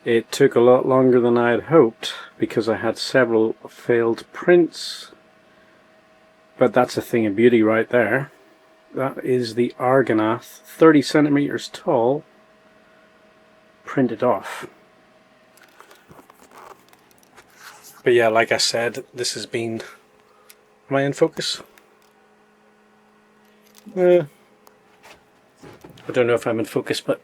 It took a lot longer than I had hoped because I had several failed prints, but that's a thing of beauty right there. That is the Argonath, 30 centimeters tall, printed off. But yeah, like I said, this has been... Am I in focus? I don't know if I'm in focus, but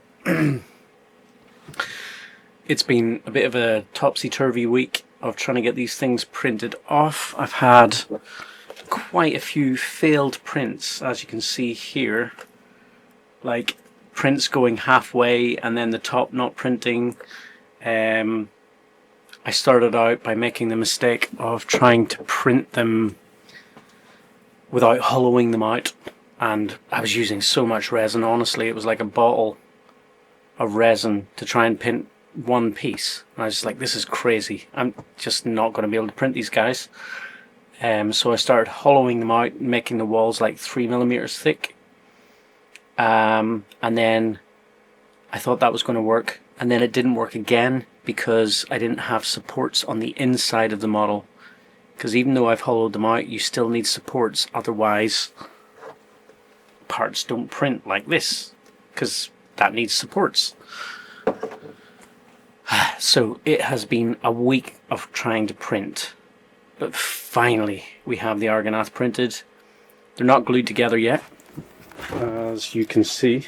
it's been a bit of a topsy-turvy week of trying to get these things printed off. I've had quite a few failed prints, as you can see here, like prints going halfway and then the top not printing. I started out by making the mistake of trying to print them without hollowing them out, and I was using so much resin. Honestly, it was like a bottle of resin to try and print one piece. And I was just like, this is crazy, I'm just not going to be able to print these guys. So I started hollowing them out, making the walls like 3mm thick, and then I thought that was going to work, and then it didn't work again because I didn't have supports on the inside of the model. Because even though I've hollowed them out, you still need supports, otherwise parts don't print like this, because that needs supports. So it has been a week of trying to print, but finally we have the Argonath printed. They're not glued together yet, as you can see,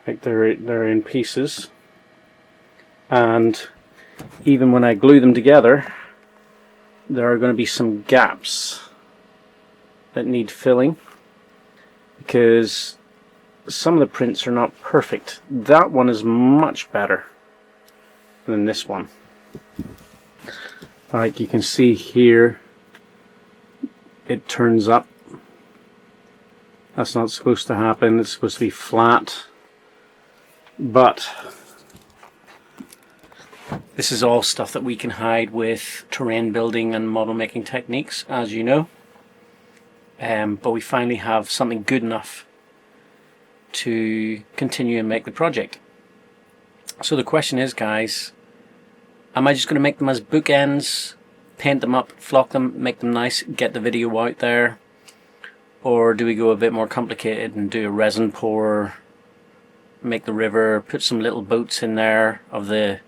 like they're in pieces, and even when I glue them together there are going to be some gaps that need filling because some of the prints are not perfect. That one is much better than this one. Like you can see here, it turns up. That's not supposed to happen. It's supposed to be flat. But this is all stuff that we can hide with terrain building and model making techniques, as you know. But we finally have something good enough to continue and make the project. So the question is, guys, am I just going to make them as bookends, paint them up, flock them, make them nice, get the video out there? Or do we go a bit more complicated and do a resin pour, make the river, put some little boats in there of the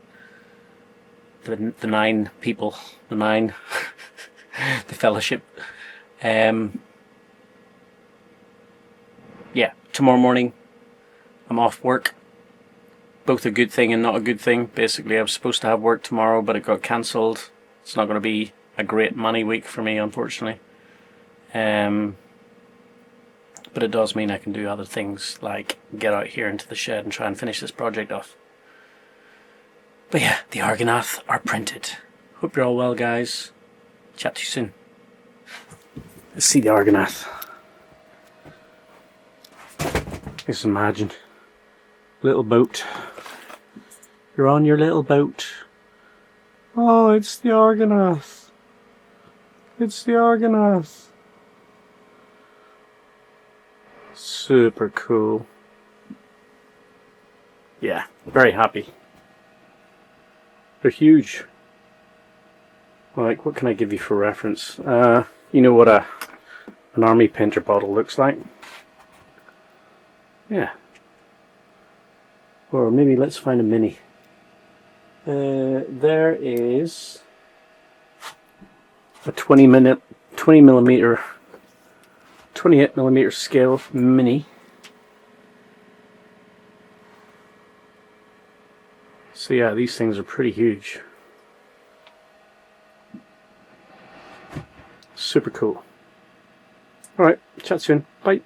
9 people, the 9, the fellowship. Yeah, tomorrow morning I'm off work. Both a good thing and not a good thing. Basically, I was supposed to have work tomorrow, but it got cancelled. It's not going to be a great money week for me, unfortunately. But it does mean I can do other things, like get out here into the shed and try and finish this project off. But yeah, the Argonath are printed. Hope you're all well, guys. Chat to you soon. Let's see the Argonath. Just imagine, little boat. You're on your little boat. Oh, it's the Argonath. It's the Argonath. Super cool. Yeah, very happy. They're huge. Like, what can I give you for reference? You know what an army painter bottle looks like? Yeah. Or maybe let's find a mini. There is a 28mm scale mini. So yeah, these things are pretty huge. Super cool. Alright, chat soon. Bye.